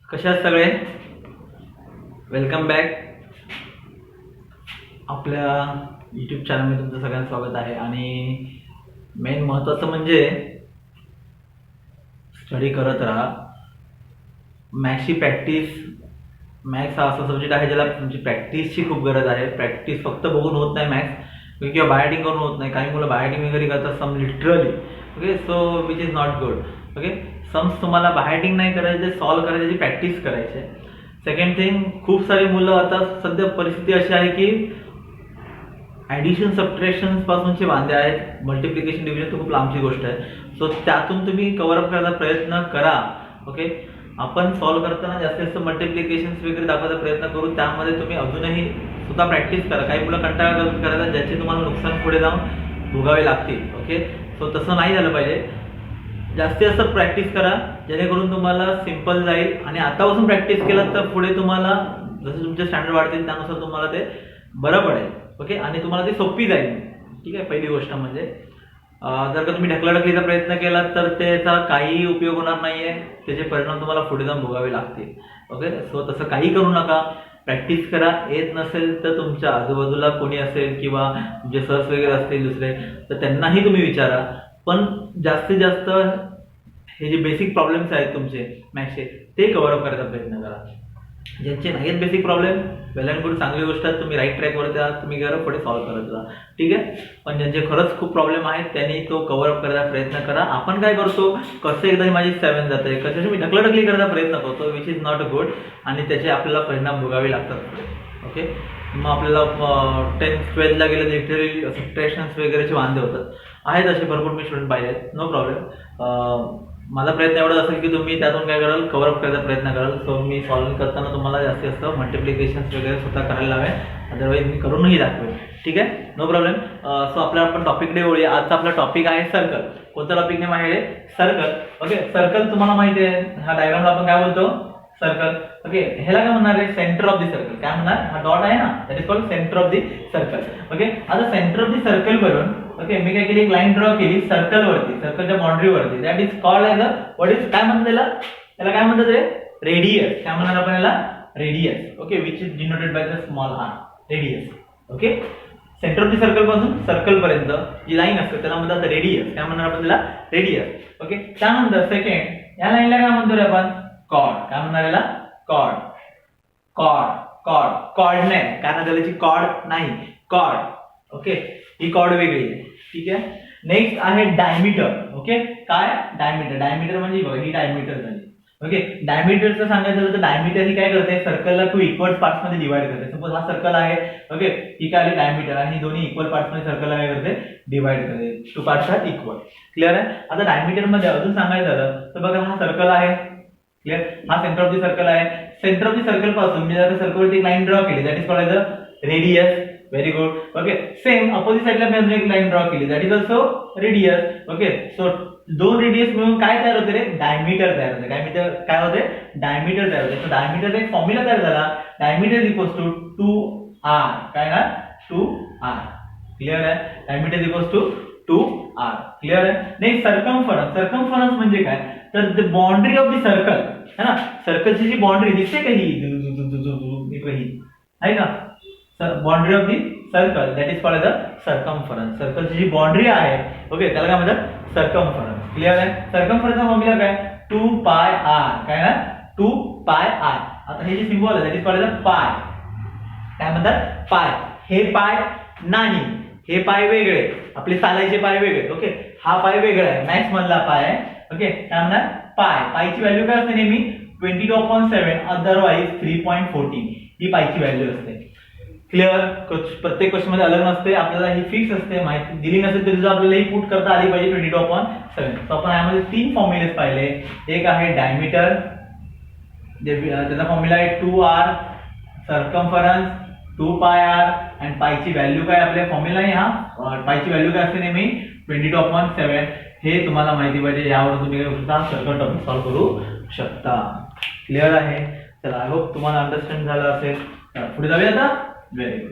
कशा आहात सगळे? Welcome back. आपल्या यूट्यूब चॅनलमध्ये तुमचं सगळ्यांचं स्वागत आहे. आणि मेन महत्त्वाचं म्हणजे स्टडी करत राहा. मॅथ्सची प्रॅक्टिस. मॅथ्स हा असा सब्जेक्ट आहे ज्याला म्हणजे प्रॅक्टिसची खूप गरज आहे. प्रॅक्टिस फक्त बघून होत नाही मॅथ्स, किंवा बायटिंग करून होत नाही. काही मुलं बायटिंग वगैरे करतात some literally. Okay, so which is not good. Okay, sums तुम्हाला बायटिंग नाही करायचे, सॉल्व करायचे, त्याची प्रॅक्टिस करायची आहे. सेकंड थिंग, खूप सारे मुलं आता सध्या परिस्थिती अशी आहे की ॲडिशन सबट्रॅक्शन पासूनचे वांदे आहेत. मल्टिप्लिकेशन डिव्हिजन तर खूप लांबची गोष्ट आहे. सो त्यातून तुम्ही कव्हर अप करायचा प्रयत्न करा. ओके, आपण सॉल्व्ह करताना जास्तीत जास्त मल्टिप्लिकेशन वगैरे दाखवायचा प्रयत्न करू. त्यामध्ये तुम्ही अजूनही सुद्धा प्रॅक्टिस करा. काही मुलं कंटाळा करायचा ज्याचे तुम्हाला नुकसान पुढे जाऊन भोगावे लागतील. ओके, सो तसं नाही झालं पाहिजे. जास्तीत जास्त प्रॅक्टिस करा जेणेकरून तुम्हाला सिम्पल जाईल. आणि आतापासून प्रॅक्टिस केलं तर पुढे तुम्हाला जसं तुमचे स्टँडर्ड वाढतील त्यानुसार तुम्हाला ते बरं पडेल. ओके, आणि तुम्हाला ते सोपी जाईल. ठीक आहे, पहिली गोष्ट म्हणजे जर का तुम्ही ढकलाढकलीचा प्रयत्न केला तर त्याचा काही उपयोग होणार नाहीये. त्याचे परिणाम तुम्हाला पुढे जाऊन भोगावे लागतील. ओके, सो तसं काही करू नका. प्रॅक्टिस करा. येत नसेल तर तुमच्या आजूबाजूला कोणी असेल किंवा तुमचे सर्स वगैरे असतील दुसरे, तर त्यांनाही तुम्ही विचारा. पण जास्तीत जास्त हे जे बेसिक प्रॉब्लेम्स आहेत तुमचे मॅथ्सचे ते कव्हर अप करायचा प्रयत्न करा. ज्यांचे नाहीत basic problem, well and good, चांगली गोष्ट आहे. तुम्ही राईट ट्रॅकवरती आहात, तुम्ही करा पुढे सॉल्व्ह करत राहा. ठीक आहे, पण ज्यांचे खरंच खूप प्रॉब्लेम आहेत त्यांनी तो कव्हर अप करायचा प्रयत्न करा. आपण काय करतो, कसं एकदा माझी 7 जाते, कशाची मी ढकलाढकली करायचा प्रयत्न करतो, विच इज नॉट गुड. आणि त्याचे आपल्याला परिणाम भोगावे लागतात. ओके, मग आपल्याला 10th-12th ला गेलं लिटरली सबट्रॅक्शन्स वगैरेचे वांदे होतात. आहेत असे भरपूर मी स्टुडंट पाहिले आहेत. No problem. माझा प्रयत्न एवढा असेल की तुम्ही त्यातून काय कराल, कव्हर अप करायचा प्रयत्न कराल. सो मी सॉल्व्ह करताना तुम्हाला जास्तीत जास्त मल्टिप्लिकेशन्स वगैरे स्वतः करायला लावेल. अदरवाईज मी करूनही दाखवेल. ठीक आहे, नो प्रॉब्लेम. सो आपला आपण टॉपिकडे वळूया. आजचा आपला टॉपिक आहे सर्कल. कोणता टॉपिक नेम आहे? सर्कल. ओके, सर्कल तुम्हाला माहिती आहे, हा डायग्रामला आपण काय बोलतो? सर्कल. ओके, ह्याला काय म्हणणार आहे? Centre of the circle. काय म्हणणार? हा डॉट आहे ना, that is called centre of the circle. Okay, आता सेंटर ऑफ द सर्कल वरून ओके मी काय केली, एक लाईन ड्रॉ केली सर्कल वरती, सर्कलच्या बाउंड्री वरती. That is called as a what is, काय म्हणतात त्याला? त्याला काय म्हणतात रे? रेडियस. काय म्हणणार आपण याला? Radius. Okay, which is denoted by the small r, radius. Okay, centre of the circle पासून सर्कल पर्यंत जी लाईन असते त्याला म्हणतात रेडियस. काय म्हणणार आपण त्याला? रेडियस. ओके, त्यानंतर सेकंड या लाईनला काय म्हणतो रे आपण? कॉर्ड. काय म्हणणार याला? कॉर्ड. Chord, chord, coordinate. कारण त्याची कॉर्ड नाही, कॉर्ड. ओके, ही कॉर्ड वेगळी आहे. ठीक आहे, नेक्स्ट आहे डायमीटर. ओके, काय? डायमीटर. डायमीटर म्हणजे बघा ही डायमीटर झाली. ओके, डायमीटरचं सांगायचं झालं तर डायमीटर ही काय करते, सर्कलला 2 इक्वल पार्ट्स मध्ये डिवाइड करते. सपोज हा सर्कल आहे. ओके, ही काय आली डायमीटर, आणि दोन्ही इक्वल पार्ट्स मध्ये सर्कलला काय करते, डिवाइड करते. 2 पार्ट्स आर इक्वल. क्लिअर आहे? आता डायमीटर मध्ये अजून सांगायचं झालं तर बघा हा सर्कल आहे. क्लिअर, हा सेंटर ऑफ द सर्कल आहे. सेंटर ऑफ द सर्कल पासून मी जर सर्कलवरती एक लाईन ड्रॉ केली, that is called as a radius. Very good. Okay, same opposite साइडला मी अजून एक लाईन ड्रॉ केली, that is also radius. Okay, so 2 radius मिळून काय तयार होते रे? डायमीटर तयार होते. काय होते? डायमीटर तयार होते. तर डायमीटरचा एक फॉर्म्युला तयार झाला, डायमीटर इक्वल्स टू 2r. काय ना? 2r. क्लिअर आहे? Diameter equals to 2r. Clear आहे? Next circumference. सर्कमफरन्स म्हणजे काय, तर the boundary of the circle है ना, सर्कलची जी बाउंड्री दिसते का ही आहे का, boundary of the circle, that is called as a circumference. सर्कलची जी बाउंड्री आहे, ओके, त्याला काय म्हणतात? सर्कमफरन्स. क्लिअर आहे? सर्कमफरन्सचा फॉर्म्युला काय? 2πr. काय ना? 2πr. आता हे जे सिम्बॉल आहे, दॅट इज कॉल्ड एज अ पाय. काय म्हणतात? पाय. हे पाय नाही, हे पाय वेगळे, आपले चालायचे पाय वेगळे. ओके, हा पाय वेगळा आहे, मॅक्स मधला पाय आहे. ओके, काय म्हणणार? पाय. पायची व्हॅल्यू काय असते नेहमी? 22/7, अदरवाईज 3.14 ही पायची व्हॅल्यू असते. क्लिअर? प्रत्येक क्वेश्चन मध्ये अलग नसते, आपल्याला ही फिक्स असते. माहिती दिली नसेल तरी सुद्धा आपल्याला ही पुट करता आली पाहिजे 22/7. तर आपण यामध्ये 3 फॉर्म्युलेस पाहिले. एक आहे डायमीटर, त्याचा फॉर्म्युला आहे 2r, सर्कमफरन्स 2πr, आणि पायची व्हॅल्यू काय आपल्या फॉर्म्युला आहे हा, पायची व्हॅल्यू काय असते नेहमी? 22/7. हे तुम्हाला माहिती पाहिजे, यावरून तुम्ही काय करू शकता, सर्कल टॉपिक सॉल्व्ह करू शकता. क्लिअर आहे? चला, आय होप तुम्हाला अंडरस्टँड झालं असेल. पुढे जाऊया आता. Very good.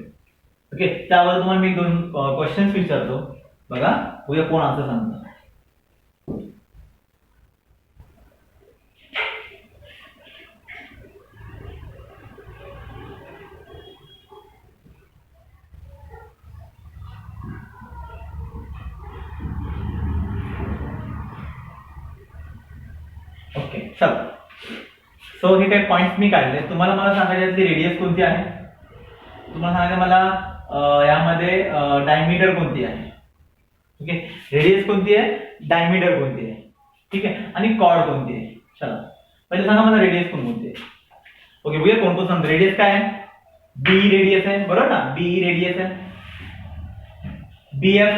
ओके, त्यावर तुम्हाला मी 2 क्वेश्चन्स विचारतो, बघा उद्या कोण आन्सर सांगतं. चला. सो हे काही पॉइंट्स मी काढले. तुम्हाला मला सांगायचे ती रेडियस कोणती आहे, तुम्हाला सांगायचं मला यामध्ये डायमीटर कोणती आहे. ओके, रेडियस कोणती आहे, डायमीटर कोणती आहे, ठीक आहे, आणि कॉर्ड कोणती आहे. चला पहिले सांगा मला रेडियस कोणती आहे. ओके बघूया कोण कोण सांगतो. रेडियस काय आहे, बी रेडियस आहे बरोबर ना, बी रेडियस आहे, बीएफ,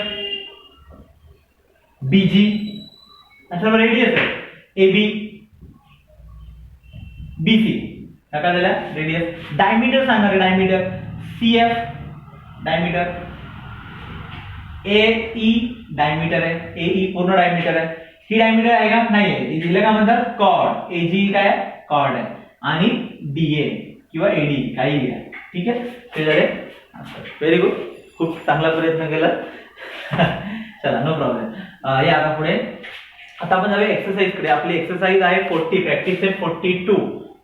बीजी सर्व रेडियस आहे, एबी, बीसी काय झाला रेडियस. डायमीटर सांगा रे, डायमीटर सीएफ डायमीटर, एई डायमीटर आहे, एई पूर्ण डायमीटर आहे. ही डायमीटर आहे का, नाही आहे, दिलं का म्हणतात कॉर्ड, एजी काय कॉर्ड आहे, आणि डीए किंवा एडी काही आहे, ठीक आहे. ते झाले. व्हेरी गुड, खूप चांगला प्रयत्न केला. चला नो प्रॉब्लेम. या आता पुढे आता आपण जाऊया एक्सरसाइज कडे. आपली एक्सरसाइज आहे 40, प्रॅक्टिस सेट 42.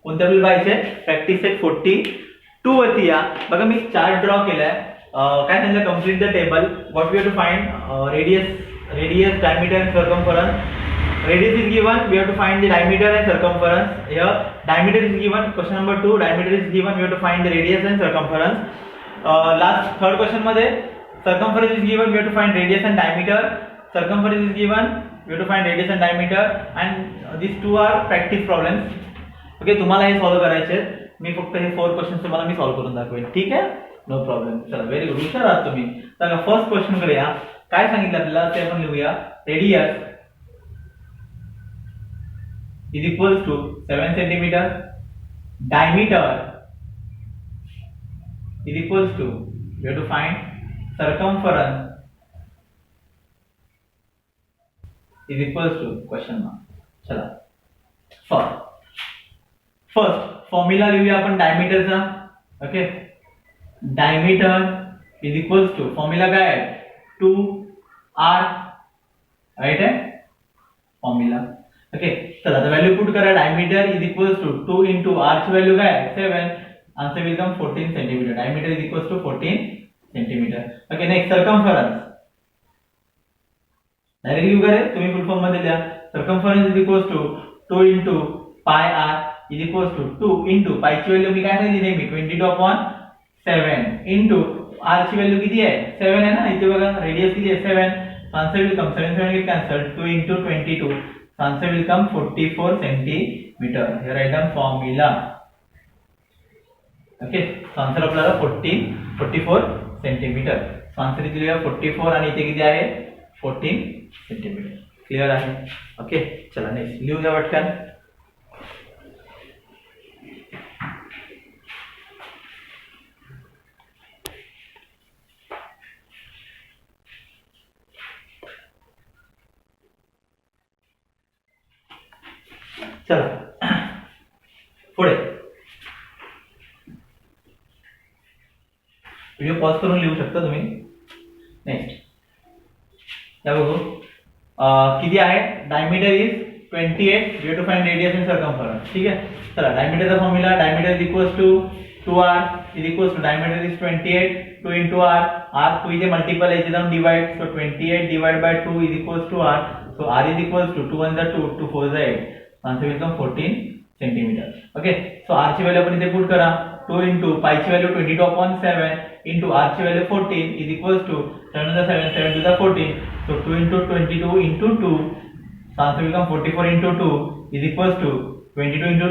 कोणत्या वेळी पाहिजे, प्रॅक्टिस सेट 42 वरती या. बघा मी चार्ट ड्रॉ केलाय. काय सांगितलं, complete the table. What we have to find radius, diameter and circumference. Radius is given, we have to find the diameter and circumference. Here diameter is given, question number 2, diameter is given, we have to find the radius and circumference. Last third question मध्ये circumference is given, we have to find radius and diameter. Circumference is given, we have to find radius and diameter, and these two are practice problems. Okay, तुम्हाला हे solve करायचे. मी फक्त हे 4 question तुम्हाला मी solve करून दाखवेन, ठीक आहे, नो प्रॉब्लेम. चला व्हेरी गुड, हुशार आहात तुम्ही. चला फर्स्ट क्वेश्चन कडे या. काय सांगितलं आपल्याला ते आपण लिहूया. Radius is equals to 7 centimeter, diameter is equals to, we have to find circumference is equals to question mark. चला फर्स्ट फॉर्म्युला लिहूया आपण डायमीटरचा. Okay, diameter is equals to, formula काय आहे, 2r, राइट आहे फॉर्म्युला. ओके, चला आता व्हॅल्यू पुट करा. Diameter is equals to 2 into r ची व्हॅल्यू काय आहे 7, answer will come 14 centimetre. Diameter is equals to 14 centimetre. Okay, next circumference. Directly लिहू करे, तुम्ही फुल फॉर्म मध्ये लिहा. Circumference is equals to 2 into pi r is equals to 2 into पाय ची व्हॅल्यू मी काय सांगितली नेहमी 22/7 into r ची व्हॅल्यू किती आहे 7 आहे ना. इथे बघा रेडियस किती आहे 7, answer will come 7 7 will cancel, 2 into 22, answer will come 44 centimeter. Here I done formula. Okay, so answer आपल्याला 44 centimeter. So answer इथे लिहूया 44 आणि इथे किती आहे 14 centimeter. क्लियर आहे. ओके, चला नेक्स्ट लिहूया पटकन. चला पुढे व्हिडिओ पॉज करून लिहू शकता तुम्ही. नेक्स्ट या बघू किती आहे. Diameter is 28, we have to find radius and circumference. ठीक आहे, चला डायमीटरचा formula. Diameter is equals to 2r is equals to, diameter is 28, 2 into r, r 2 इथे मल्टिपल आहे, इथे जाऊन divide. So 28 divided by 2 is equals to r. So r is equals to 2 1 the 2, 2 4 the 8. Answer will come 14 centimetre. Okay, so r ची value आपण इथे put करा. 2 into पाय ची व्हॅल्यू 22/7 into r ची value 14 is equals to 7 to the 7, 7 to the 14. So 2 into 22 into 2, so answer will come 44 into 2 is equals to 22 into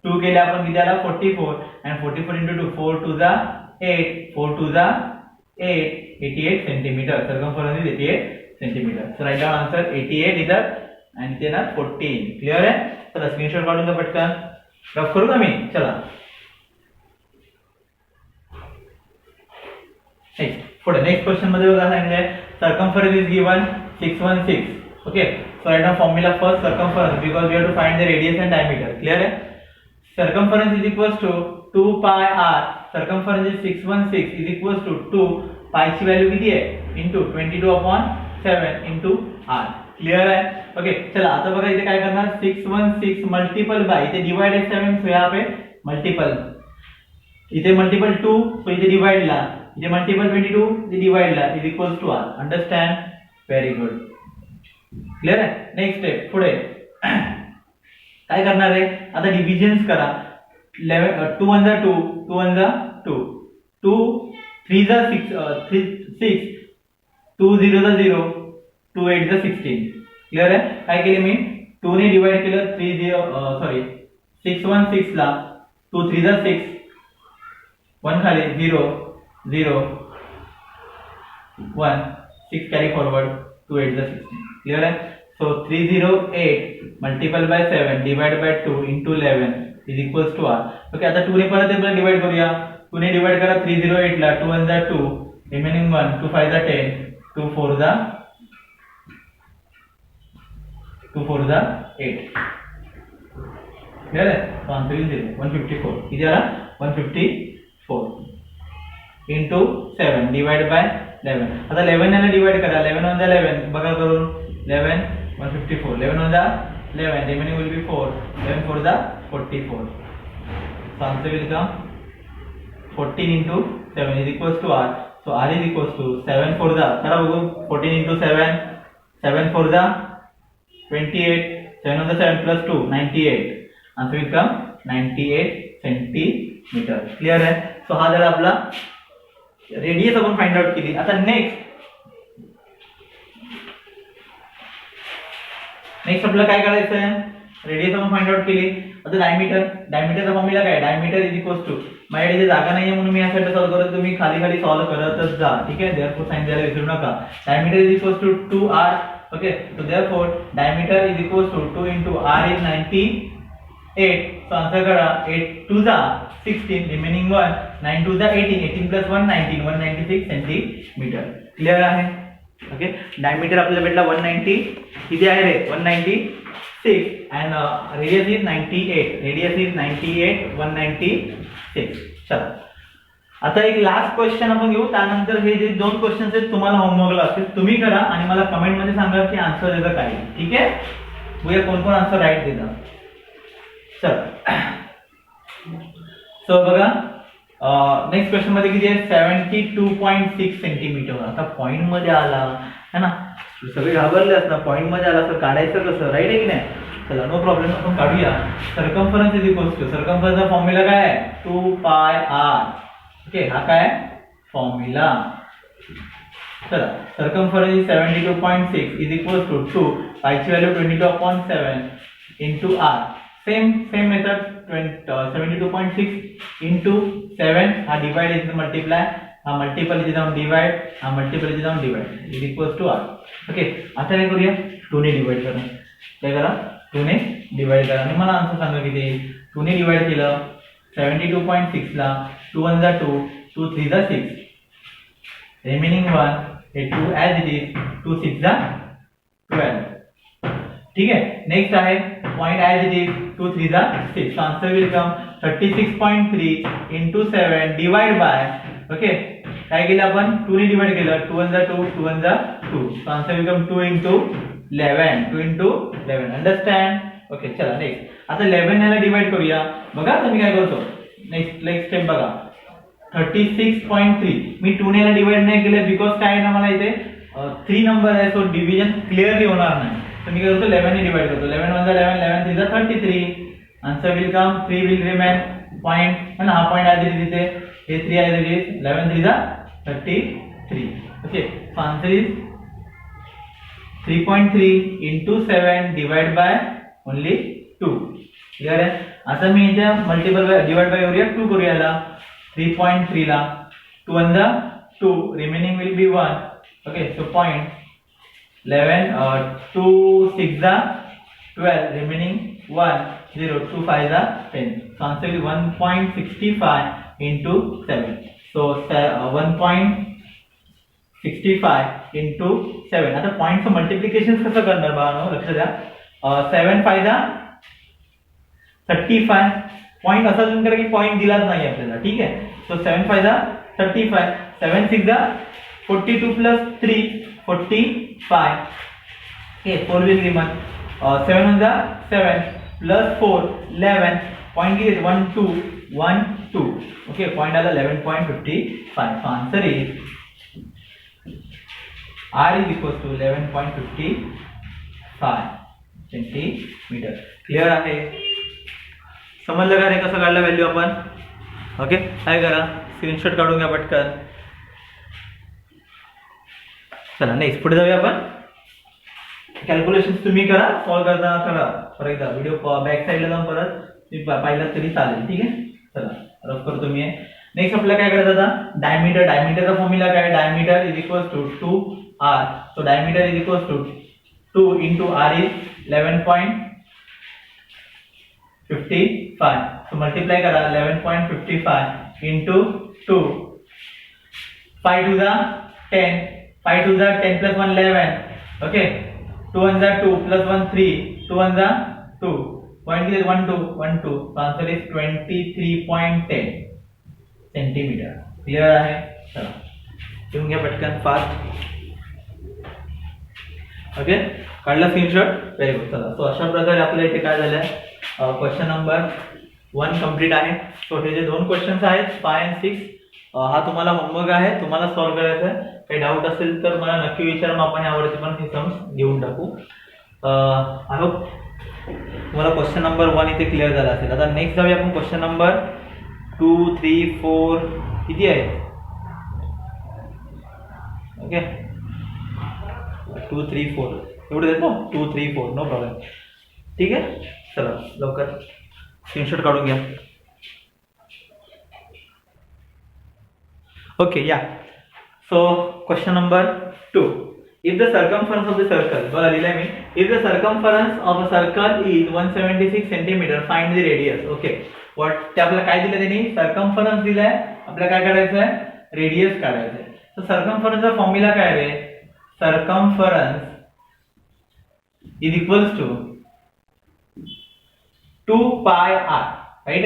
2 केले आपण किती आला 44, and 44 into 2, 4 to the 8, 4 to the 8, 88 centimeter. Circumference is 88 centimeter. So write down answer 88 इधर आणि इथे ना 14. Clear आहे. चला स्क्रीनशॉट काढून घ्या पटकन. रफ करू का मी. चला पुढे नेक्स्ट क्वेश्चन मध्ये बघा सांगितलंय circumference is given 616. Okay, so write down formula first circumference because we have to find the radius and diameter. Clear है. Circumference is equals to 2 pi r. Circumference is 616 is equals to 2 pi ची value किती आहे into 22/7 into r. Clear है. Okay, चला आता बघा इथे काय करणार 616 मल्टीपल बाय, इथे डिवाइड आहे 7, सो यहाँ पे मल्टीपल, इथे मल्टीपल 2, सो इथे डिवाइड ला, इथे मल्टीपल 22, इथे डिवाइड ला is equals to r. Understand. Very good. Clear आहे. नेक्स्ट स्टेप पुढे काय करणार आहे आता डिव्हिजन्स करा 11 2 1 2 2 1 2 2 3 6 6 2 0 0 2 8 16 क्लियर आहे काय केले मी 2 ने डिवाइड केलं 3 सॉरी 6 1 6 ला 2 3 6 1 खाली 0 0 1 6 कॅरी फॉरवर्ड 2 8 16 क्लियर आहे so 308 multiple bye 7 divide by 2 into 11 is equals to r okay आता 2 ने परत एकदा डिवाइड करूया 2 ने डिवाइड करा 308 ला 2 1 2 रिमेनिंग 1 2 5 10 2 4 8 क्लियर है तो आंसर इज 154 किती आला 154 into 7 डिवाइड बाय 11 आता 11 ने डिवाइड करा 11 1 11 बघा करून 11 154 11 1 11 remaining will be 4 11 4 44 so answer will come 14 into 7 is equals to r so r is equals to 7 4 करा बघू 14 into 7 7 4 28 7 on the 7 plus 2 98 answer will come 98 centimetre clear है सो हा झाला आपला रेडियस आपण फाइंड आउट केली आता नेक्स्ट आपल्याला काय करायचं आहे रेडियस आपण फाइंड आउट केली आता डायमीटरचा फॉर्म्युला काय डायमीटर इज इक्वल्स टू माझ्याकडे जे जागा नाहीये म्हणून मी यासाठी सॉल्व्ह करत तुम्ही खाली सॉल्व्ह करतच जा ठीक आहे देअरफॉर साइन द्यायला विसरू नका diameter is equals to 2r okay so therefore diameter is equals to 2 into r is 98 so answer करा 8 2 16 रिमेनिंग 1 9 2 18 18 plus 1 19 196 सेंटीमीटर क्लियर आहे ओके डायमीटर आपल्याला भेटला 190 किती आहे रे 196 and radius is 98 196 चला आता एक लास्ट क्वेश्चन आपण घेऊ त्यानंतर हे जे दोन क्वेश्चन्स आहेत तुम्हाला होमवर्कला असतील तुम्ही करा आणि मला कमेंट मध्ये सांगा की आन्सर देता काय ठीक आहे बघूया कोण कोण आन्सर राईट देता चल सो बघा नेक्स्ट क्वेश्चन मध्ये किती आहे 72.6 सेंटीमीटर आता पॉइंट मध्ये आला है ना सगळे घाबरले असणार पॉइंट मध्ये आला तर काढायचं कसं राईट आहे की नाही चला नो प्रॉब्लेम आपण काढूया सर्कम्फरन्स इज इक्वल्स टू सर्कम्फरन्सचा फॉर्म्युला काय आहे 2 pi r ओके हा काय फॉर्म्युला चला circumference is 72.6 is equals to 2 pi ची value 22/7 into r same method 72.6 into 7 हा डिवाइड इज मल्टीप्लाय हा मल्टिपल इज डाउन डिवाइड हा multiple is down divide is equals to r okay आता काय करूया 2 ने डिवाइड करा काय करा 2 ने डिवाइड करा आणि मला आन्सर सांगा किती 2 ने डिवाइड केलं 72.6 ला 2 1 2 2 3 6 रिमेनिंग 1 हे 2 as it is 2 6 12 ठीक है नेक्स्ट आहे point as it is 2 3 6 so answer will come 36.3 into 7 divide by okay काय केलं आपण 2 ने डिवाइड केलं 2 1 2 2 1 2 so answer will come 2 into 11 understand okay चला नेक्स्ट आता 11 याला डिवाइड करूया बघा तुम्ही काय करतो नेक्स्ट स्टेप बघा 36.3 मी 2 ने याला डिवाइड नाही केलं बिकॉज काय आहे ना मला इथे 3 नंबर आहे सो डिव्हिजन क्लिअरली होणार नाही तर मी काय करतो 11 ने डिवाइड करतो 11 1 11 11 3 33 answer will come 3 will remain point है ना हा पॉइंट आहे तिथे हे 3 आहे तिथे 11 3 33 okay so answer is 3.3 into 7 divide by only 2 clear आहे आता मी इथे मल्टिपल डिवाइड बाय करूया 2 करूया याला 3.3 ला 2 1 2 remaining will be 1 okay so point 11 2 6 12 remaining 1 0 2 5 10 so answer is 1.65 into 7 so 1.65 into 7 आता पॉइंटचं मल्टिप्लिकेशन कसं करणार बाळांनो लक्ष द्या 7 5 35 पॉइंट असा अजून करा की पॉइंट दिलाच नाही आपल्याला ठीक आहे so 7 5 35 7 6 42 plus 3 45 okay 4 will remain 7 1 7 plus 4 11 point is 1 2 1 2 okay point आला 11.55 so answer is r is equals to 11.55 centimetre. Clear आहे? समजलं का रे कसं काढलं व्हॅल्यू आपण? ओके, काय करा, स्क्रीनशॉट काढून घ्या पटकन. चला नेक्स्ट पुढे जाऊया आपण. कॅल्क्युलेशन तुम्ही करा, सॉल्व्ह करता करा. फॉर एकदा व्हिडिओ बॅक साईडला जाऊन परत तुम्ही पाहिलं तरी चालेल. ठीक आहे, चला रफ करतो मी. नेक्स्ट आपल्याला काय करायचं आता? डायमीटर. डायमीटरचा फॉर्म्युला काय? Diameter is equals to 2r. So diameter is equals to 2 into r is 11.55. So multiply करा 11.55 into 2. 5 to the 10. 5 to the 10 plus 1 11. Okay. 2 1 the 2 plus 1 3. 2 1 the 2. Point is 1 2 1 2. So answer is 23.10 centimetre. Clear आहे? चला घेऊन घ्या पटकन fast. Okay, काढला screenshot. Very good. चला, so अशा प्रकारे आपल्या इथे काय झालं, क्वेश्चन नंबर 1 कम्प्लीट आहे. सो हे जे 2 क्वेश्चन्स आहेत 5 and 6 हा तुम्हाला होमवर्क आहे, तुम्हाला सॉल्व्ह करायचा आहे. काही डाऊट असेल तर मला नक्की विचारा, मग आपण यावरती पण हे सम्स घेऊन टाकू. आय होप तुम्हाला क्वेश्चन नंबर 1 इथे क्लिअर झाला असेल. आता नेक्स्ट जाऊया आपण क्वेश्चन नंबर 2 3 4 किती आहे? ओके, 2 3 4 एवढे देतो. 2 3 4 नो प्रॉब्लेम. ठीक आहे, चला लवकर स्क्रीनशॉट काढून घ्या. ओके, या. So question number 2. If the circumference of the circle, बघा लिहिलंय मी. If the circumference of a circle is 176 centimetre, find the radius. Okay, what ते आपल्याला काय दिलं त्यांनी? सर्कमफरन्स दिलाय. आपल्याला काय काढायचं आहे? रेडियस काढायचं आहे. तर सर्कमफरन्सचा फॉर्म्युला काय रे? Circumference is equals to 2 pi r, right?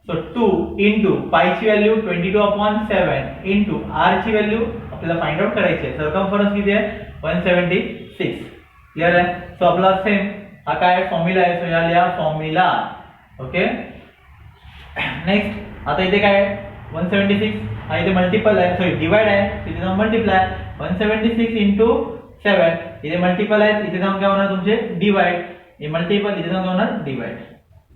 So 2 into pi ची व्हॅल्यू 22/7 into r ची व्हॅल्यू आपल्याला फाइंड आउट करायची आहे. सर्कमफरन्स किती आहे? 176. क्लियर आहे? सो आपला सेम हा काय फॉर्म्युला आहे. सो या लिहा फॉर्म्युला. ओके, नेक्स्ट आता इथे काय 176 हा इथे मल्टिपल आहे, सॉरी डिवाइड आहे, तिथे जाऊन मल्टिप्लाय. 176 into 7 इथे मल्टिपल आहे, इथे जाऊन काय होणार तुमचे? डिवाइड. हे मल्टिपल इथे जाऊन काय होणार? Divide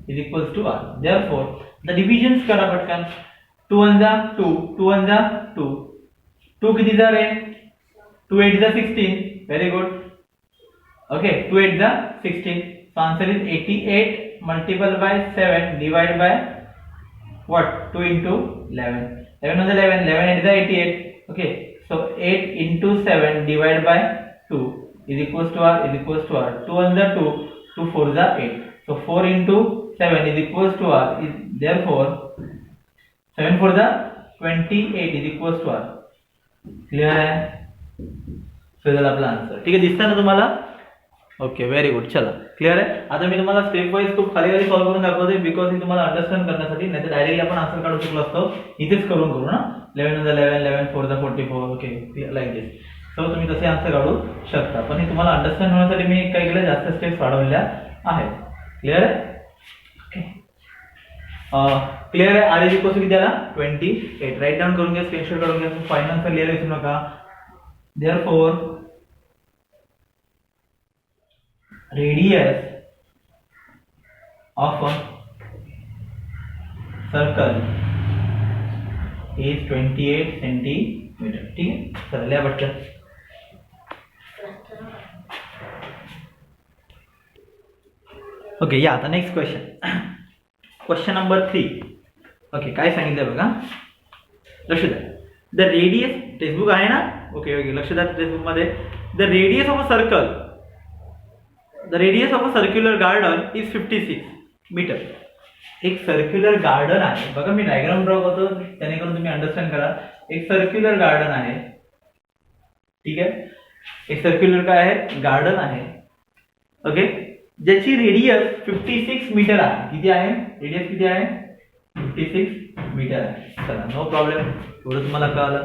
is equals to r. Therefore the divisions करा पटकन. 2 1 जा 2, 2 1 जा 2. 2 किती जा रे? 2 8 जा 16. Very good. ओके, 2 8 जा 16. So answer is 88 multiple bye 7 divide by what? 2 into 11. 11 is 11. 11 8 is 88. Okay. So 8 into 7 divided by 2 is equals to r is equals to r. 2 1 is 2. 2 4 is 8. So 4 into 7 is equals to r. Is therefore 7 4 is 28 is equals to r. Clear है? So झाला आपला answer. ठीक आहे, दिसतं ना तुम्हाला? Okay, very good. चला clear आहे. आता मी तुम्हाला स्टेप वाईज खूप खाली खाली सॉल्व्ह करून दाखवतोय बिकॉज हे तुम्हाला अंडरस्टँड करण्यासाठी. नाही तर डायरेक्टली आपण आन्सर काढू शकलो असतो. इथेच करून करू ना. 11 is 11, 11 4 is 44. Okay, like this. So तुम्ही तसे आन्सर काढू शकता, पण हे तुम्हाला अंडरस्टँड होण्यासाठी मी काही केलं जास्त स्टेप्स वाढवलेल्या आहेत. क्लिअर आहे? ओके, क्लिअर आहे. आर इज इक्वल्स टू किती आला? 28. राईट डाऊन करून घ्या, स्क्रीनशॉट काढून घ्या. फायनल आन्सर लिहायला विसरू नका. Therefore radius of a circle is 28 centimetre. ठीक है, चला लिहा पटकन. ओके, या आता next question. Question number 3. Okay, काय सांगितलं बघा, लक्ष द्या. द रेडियस, टेक्स्टबुक आहे ना? ओके ओके, लक्ष द्या टेक्स्टबुक मध्ये. The radius of a circle, the radius of a circular garden is 56 metre. एक सर्क्युलर गार्डन आहे बघा, मी डायग्राम ड्रॉ करतो त्यानेकरून तुम्ही अंडरस्टँड करा. एक सर्क्युलर गार्डन आहे. ठीक आहे, एक सर्क्युलर काय आहे? गार्डन आहे. ओके, ज्याची रेडियस 56 मीटर आहे. किती आहे रेडियस? किती आहे? 56 मीटर आहे. चला नो प्रॉब्लेम, एवढं तुम्हाला कळलं.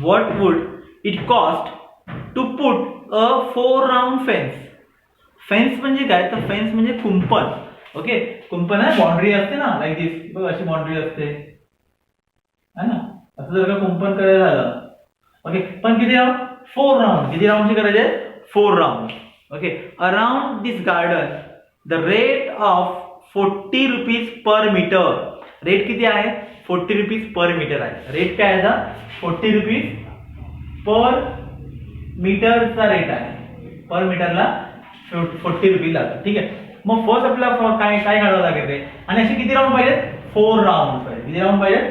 what would it cost to put a 4 round fence? Fence म्हणजे काय? तर फेन्स म्हणजे कुंपण. ओके, कुंपण आहे, बाउंड्री असते ना, लाईक दिस बघ, अशी बाउंड्री असते है ना. असं जर का कुंपण करायला झालं, ओके, पण किती राऊंड? 4 राऊंड. किती राऊंडची करायचे? 4 rounds. Okay, around this garden the rate of 40 rupees per meter. Rate किती आहे? 40 रुपीज पर मीटर आहे. रेट काय आहे? 40 रुपीज पर मीटरचा रेट आहे. पर मीटरला 40 रुपीज लागतात. ठीक आहे. मग फर्स्ट आपल्याला काय काय काढावं लागेल रे? आणि असे किती राऊंड पाहिजे? 4 राऊंड पाहिजे. किती राऊंड पाहिजे?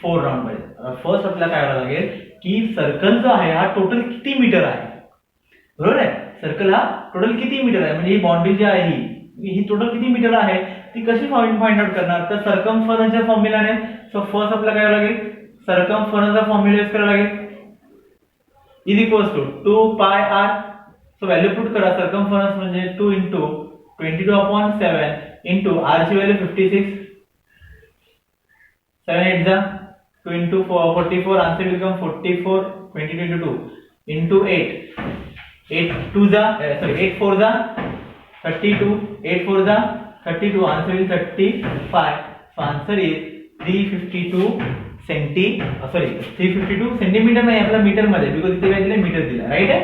4 राऊंड पाहिजे. फर्स्ट आपल्याला काय करावं लागेल की सर्कल जो आहे हा टोटल किती मीटर आहे? बरोबर आहे. सर्कल हा टोटल किती मीटर आहे? म्हणजे ही बाउंड्री जी आहे ही टोटल किती मीटर आहे ती कशी फाइंड आउट करणार? तर सर्कमफरन्सच्या फॉर्म्युलाने. सो फर्स्ट आपल्याला काय करावं लागेल? सर्कमफरन्सचा फॉर्म्युला यूज करावा लागेल. Is equals to 2 pi r. So value put करा. सर्कमफरन्स म्हणजे 2 into 22/7 into r ची व्हॅल्यू 56. 7 8 जा 2 into 44. Answer will come 44. 22 into 2 into 8. 8 2 जा सॉरी 8 4 जा 32. 8 4 जा 32. Answer is 35. So answer is 352 352 centimetre नाही आपला मीटर मध्ये, बिकॉज इथे काय दिले? मीटर दिला. राईट आहे.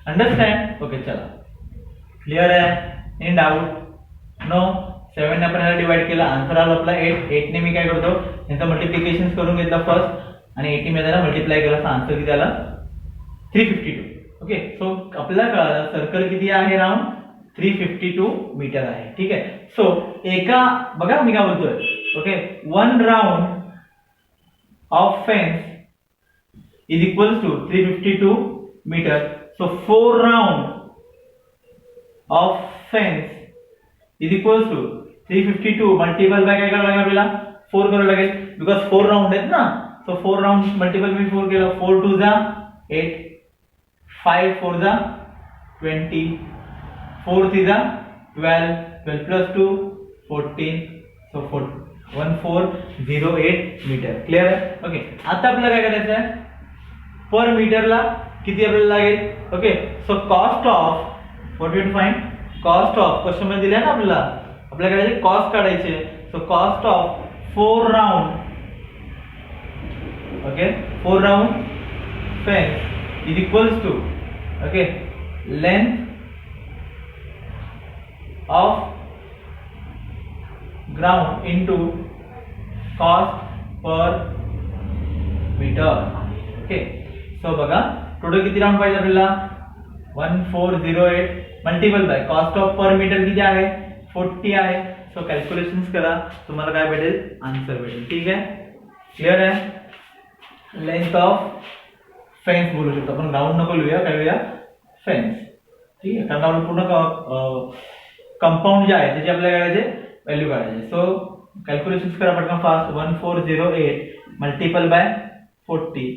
अंडरस्टँड? ओके चला. क्लिअर आहे? Any doubt? नो. 7 ने आपण याला डिवाइड केला. आन्सर आला आपला 8. 8 ने मी काय करतो? यांचा मल्टिप्लिकेशन करून घेतला फर्स्ट आणि 80 मध्ये त्याला मल्टिप्लाय केला. आन्सर किती आला? 352. ओके. सो आपल्याला कळालं सर्कल किती आहे? राऊंड 352 मीटर आहे. ठीक आहे. सो एका बघा मी काय बोलतोय. Okay, 1 round of fence is equals to 352 meter. So 4 round of fence is equals to 352 multiple by काय करावं लागेल आपल्याला? 4 करावं लागेल, because 4 round आहेत ना. So 4 round multiple मी 4 केला. 4 2 जा 8, 5 4 जा 20, 4 3 जा 12, 12 plus 2 14. So 1408 metre. क्लिअर आहे? ओके. आता आपल्याला काय करायचं आहे? पर मीटरला किती आपल्याला लागेल? Okay. So cost of what we find? Cost of question मध्ये दिले ना आपल्याला काय कॉस्ट काढायचे. So cost of 4 round. Okay, 4 round fence is equals to okay length of ground into cost per metre. Okay. So बघा total किती round पाहिजे आपल्याला? 1408 multiple by cost of per metre किती आहे? 40 आहे. सो कॅल्क्युलेशन्स करा, तुम्हाला काय भेटेल? आन्सर भेटेल. ठीक आहे. क्लिअर आहे? लेंथ ऑफ फेन्स बोलू शकतो आपण. ग्राउंड नको लिहूया, काय लिहूया? फेन्स. ठीक आहे. कारण आपण पूर्ण कंपाऊंड जे आहे त्याची आपल्याला काढायचे व्हॅल्यू काढायचे. सो कॅल्क्युलेशन्स करा पटकन फास्ट. 1408 multiple bye 40.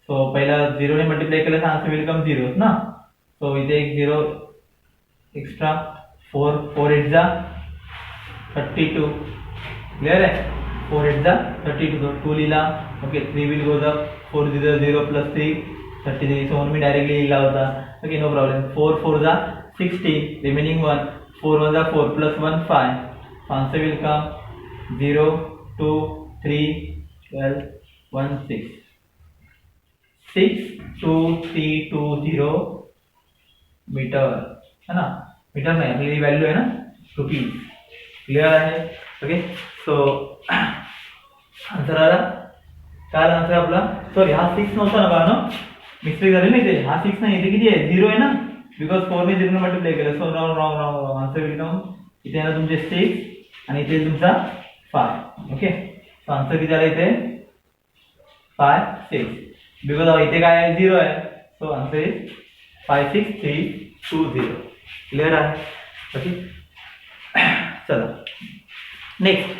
सो पहिला 0 ने मल्टिप्लाय केलं तर आन्सर विल कम 0 ना. सो इथे एक 0 एक्स्ट्रा. 4 4 8 जा 32. क्लिअर आहे? 4 8 जा 32. 2 लिहिला. Okay. 3 will goes up. 4 0 0 plus 3 33. So me directly लिहिला होता. Okay, no problem. 4 4 जा 60. रिमेनिंग 1. 4 1 जा 4 plus 1 5. Answer will come 0 2 3 12 1 6 6 2 3 2 0 metre है ना. मीटर नाही आपली व्हॅल्यू आहे ना रुपीज. क्लिअर आहे? ओके. सो आन्सर आला. काय आन्सर आपला? सॉरी हा 6 नव्हता ना बघा, मिस्टेक झाली नाही ते. हा 6 नाही, इथे किती आहे? 0 आहे ना, बिकॉज 4 ने 0 ने मल्टिप्लाय केलं. So wrong. आन्सर विल कम इथे आहे ना तुमचे 6 आणि इथे तुमचा 5. ओके. सो आन्सर किती आला इथे? 5 6. बिकॉज इथे काय आहे? 0 आहे. So answer is 5 6 3 2 0. क्लिअर आहे? ओके. चला नेक्स्ट.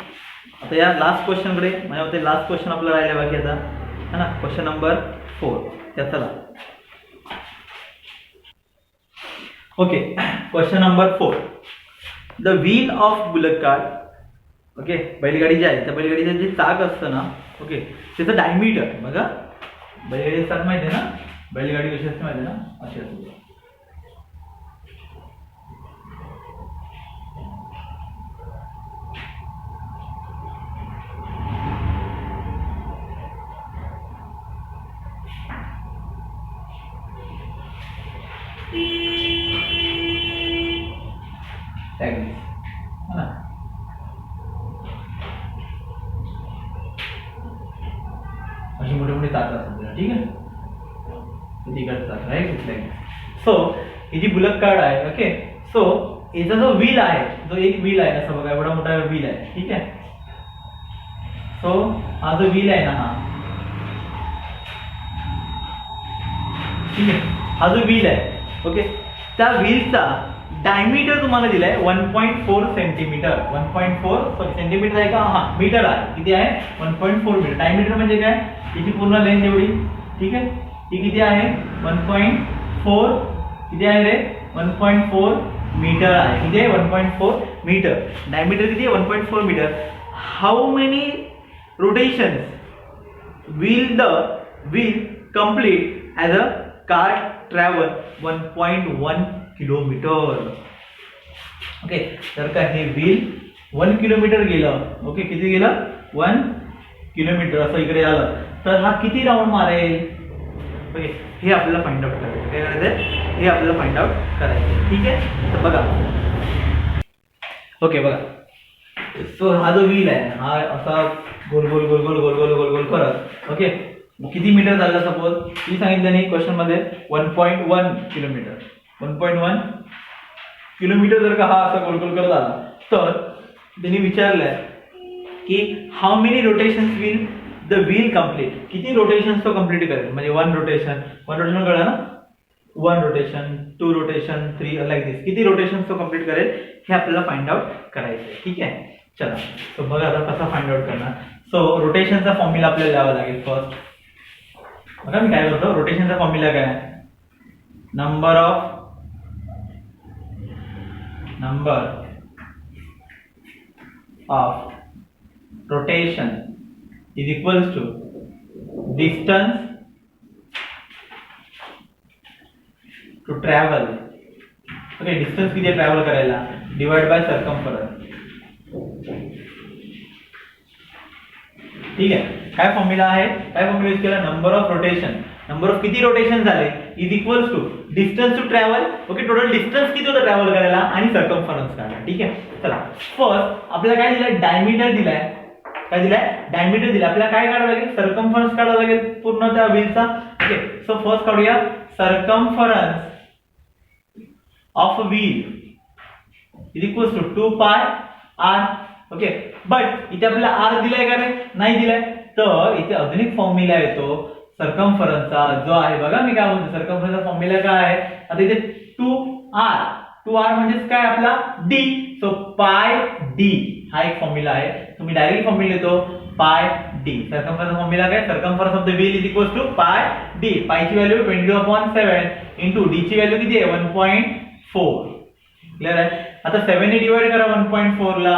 आता या लास्ट क्वेश्चन कडे माझ्या मते लास्ट क्वेश्चन आपला राहिला बाकी आता है ना. Question number 4. त्या चला. Okay. Question number 4. The wheel of bullock cart. Okay, बैलगाडी जी आहे त्या बैलगाडीचं जे चाक असतं ना, ओके, त्याचं डायमीटर बघा. बैलगाडीचं चाक माहिती आहे ना? बैलगाडी कशी असते माहिती आहे ना? अशी असते. like this, है ना. अशी मोठी मोठी चाक असतात, ठीक आहे. किती करतात राईट लाईक. सो ही जी बुलक कार्ड आहे, ओके. सो याचा जो व्हील आहे, जो एक व्हील आहे असं बघा, एवढा मोठा व्हील आहे, ठीक आहे. सो हा जो व्हील आहे ना, हा ठीक आहे, हा जो व्हील आहे, ओके, त्या व्हीलचा डायमीटर तुम्हाला दिलाय 1.4 सेंटीमीटर. 1.4 सेंटीमीटर आहे का? हा, मीटर आहे. किती आहे? 1.4 मीटर. डायमीटर म्हणजे काय? याची पूर्ण लेंथ एवढी, ठीक आहे. ही किती आहे? 1.4. किती आहे रे? 1.4 मीटर आहे. किती आहे? 1.4 मीटर. डायमीटर किती आहे? 1.4 metre. How many rotations will the wheel complete as a car travel 1.1 kilometre. Okay, तर का हे व्हील 1 किलोमीटर गेलं. ओके, किती गेलं? 1 किलोमीटर. असं इकडे आलं तर हा किती राऊंड मारेल? ओके, हे आपल्याला फाइंड आउट करायचं. काय करायचं? हे आपल्याला फाइंड आउट करायचं, ठीक आहे. तर बघा, ओके, बघा. सो हा जो व्हील आहे, हा असा गोल गोल गोल गोल गोल गोल गोल गोल करत, ओके, किती मीटर झालं? सपोज ती सांगितलं नाही क्वेश्चन मध्ये 1.1 किलोमीटर. 1.1 किलोमीटर जर का हा असा गोल गोल करत आला तर त्यांनी विचारलंय की how many rotations will the wheel complete. किती रोटेशन्स तो कंप्लीट करेल? म्हणजे वन रोटेशन कळलं ना? 1 रोटेशन, 2 रोटेशन, 3 लाईक दिस. किती रोटेशन्स तो कंप्लीट करेल हे आपल्याला फाइंड आउट करायचं आहे, ठीक आहे. चला, तो बघा आता कसा फाइंड आउट करणार. सो रोटेशनचा फॉर्म्युला आपल्याला द्यावा लागेल फर्स्ट. बघा मी काय करतो, रोटेशनचा फॉर्म्युला काय? Number of rotation is equals to distance to travel. Okay, distance किती ट्रॅव्हल करायला डिवाइड बाय सर्कम्फरन्स. ठीक आहे. काय फॉर्म्युला आहे? काय फॉर्म्युला यूज केला? Number of rotation. Number of किती रोटेशन झाले is equals to distance to travel. Okay, total distance किती होतं ट्रॅव्हल करायला आणि सर्कम्फरन्स काढा, ठीक आहे. चला, फर्स्ट आपल्याला काय दिलंय? डायमीटर दिलाय. काय दिलाय? डायमीटर दिलाय. आपल्याला काय काढावं लागेल? सर्कम्फरन्स काढावं लागेल पूर्ण त्या व्हीलचा. ओके, सो फर्स्ट काढूया circumference of wheel is equals to 2 pi r. Okay, but इथे आपल्याला r दिलाय का रे? नाही दिलाय. तर इथे अजून एक फॉर्म्युला येतो सर्कम्फरन्सचा, जो आहे बघा मी काय म्हणतो, सर्कम्फरन्सचा फॉर्म्युला काय आहे? आता इथे 2r म्हणजे काय आपला d. सो पाय d हा एक फॉर्म्युला आहे. तुम्ही डायरेक्ट फॉर्म्युला येतो पाय d. सर्कम्फरन्सचा फॉर्म्युला काय? Circumference of the wheel is equals to pi d. पायची व्हॅल्यू 22/7 इंटू d ची व्हॅल्यू किती आहे? 1.4. क्लियर आहे? आता 7 ने डिवाइड करा 1.4 ला.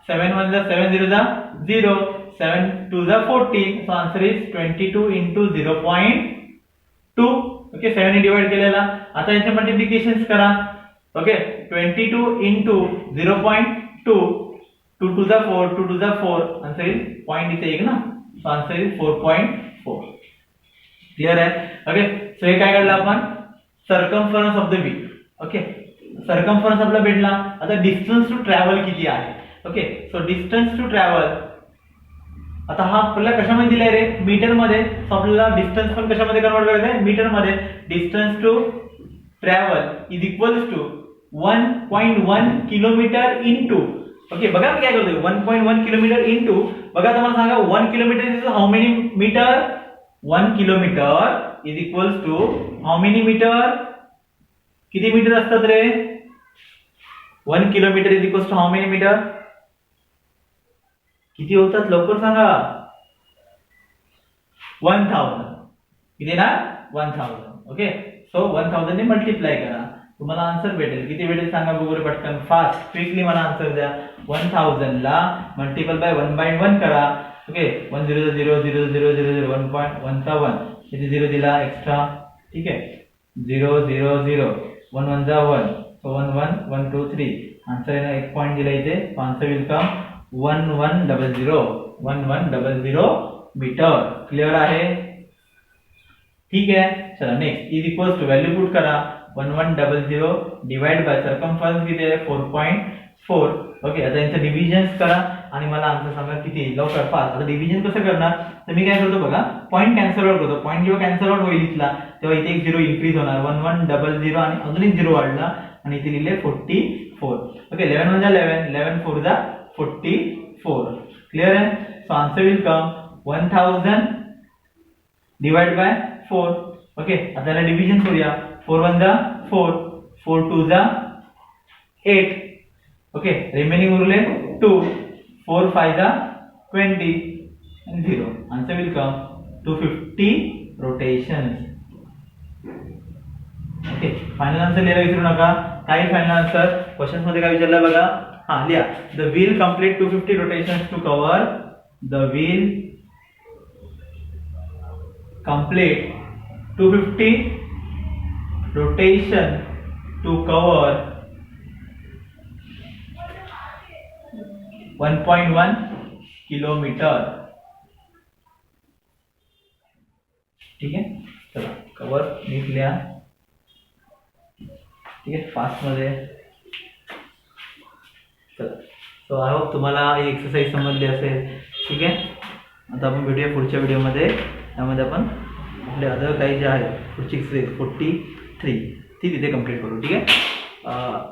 7 1 जा 7 0 जा 0, 7 2 जा 14. So answer is 22 into 0.2. Okay, 7 ने डिवाइड केलेला. आता याचे मल्टिप्लिकेशन्स करा. ओके, 22 into 0.2, 2 2 जा 4, 2 2 जा 4. आन्सर इज पॉइंट इथे एक ना. So answer is 4.4. क्लियर आहे? ओके, सो हे काय काढलं आपण? Circumference of the wheel. Okay, circumference आपला भेटला. आता डिस्टन्स टू ट्रॅव्हल किती आहे? Okay, so distance to travel आता हा आपल्याला कशामध्ये दिलाय रे? मीटर मध्ये. सो आपल्याला डिस्टन्स पण कशामध्ये कन्वर्ट करायचं आहे? मीटर मध्ये. Distance to travel is equals to 1.1 kilometre into. Okay, बघा मी काय करतोय? 1.1 किलोमीटर इंटू. बघा तुम्हाला सांगा 1 kilometre is how many metre? 1 kilometre is equals to how many metre? किती मीटर असतात रे? 1 kilometre is equals to how many metre? किती होतात लवकर सांगा? 1000. किती ना? 1000. ओके, सो 1000 ने मल्टिप्लाय करा, तुम्हाला आन्सर भेटेल. किती भेटेल सांगा बघू पटकन, फास्ट क्विकली मला आन्सर द्या. 1000 ला मल्टिपल बाय 1/1 करा. ओके, 1 0 0 0 0 0 0 1.1 चा 1 किती 0 दिला एक्स्ट्रा, ठीक आहे. 0 0 0 1 1 जा 1, सो 1 1 1 2 3. आन्सर आहे ना, एक पॉइंट दिला इथे. Answer will come 1100 metre. Clear आहे? ठीक आहे. चला next is equals to value put करा. 1100 डिवाइड बाय सर्कमफरन्स किती आहे 4.4. ओके, आता यांचं डिव्हिजन्स करा आणि मला आन्सर सांगा किती येईल. लवकर फास्ट. आता डिव्हिजन कसं करणार तर मी काय करतो बघा, पॉईंट कॅन्सल आउट करतो. पॉईंट जेव्हा कॅन्सल आउट होईल इथला तेव्हा इथे एक 0 इन्क्रीज होणार. 1100 आणि अजून एक 0 वाढला आणि इथे लिहिले 44. ओके, 11 म्हणजे 11, 11 4 जा 44. क्लियर आहे. So answer will come 1000 divide by 4. Okay, आता याला डिव्हिजन करूया. 4 1 जा 4, 4 2 जा 8. ओके, रिमेनिंग उरले 2, 4 5 जा 20 and 0. Answer will come 250 rotations. Okay, final answer लिहायला विसरू नका. काय फायनल आन्सर क्वेश्चन मध्ये काय विचारलं बघा. हा लिहा. The wheel complete 250 rotations to cover. The wheel complete 250 rotation to cover 1.1 kilometre. ठीक आहे, चला कवर नीट लिहा. ठीक आहे, फास्ट मध्ये. चला, सो आय होप तुम्हाला ही एक्सरसाइज समजली असेल. ठीक आहे, आता आपण भेटूया पुढच्या व्हिडिओमध्ये. त्यामध्ये आपण आपले अदर काही जे आहे पुढची एक्सरसाइज 43 ती तिथे कंप्लीट करू. ठीक आहे,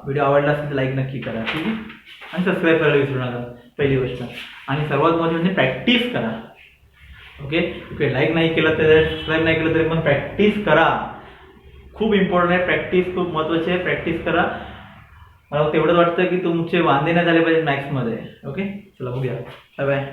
व्हिडिओ आवडला असेल तर लाईक नक्की करा. ठीक आहे, आणि सबस्क्राईब करायला विसरू नका पहिली गोष्ट. आणि सर्वात महत्त्वाची म्हणजे प्रॅक्टिस करा. ओके, लाईक नाही केलं तर सबस्क्राईब नाही केलं तरी पण प्रॅक्टिस करा. खूप इम्पॉर्टंट आहे प्रॅक्टिस, खूप महत्त्वाची आहे. प्रॅक्टिस करा. मला तेवढंच वाटतं की तुमचे वांदे नाही झाले पाहिजे मॅथ्समध्ये. ओके, चला बघूया. Bye bye.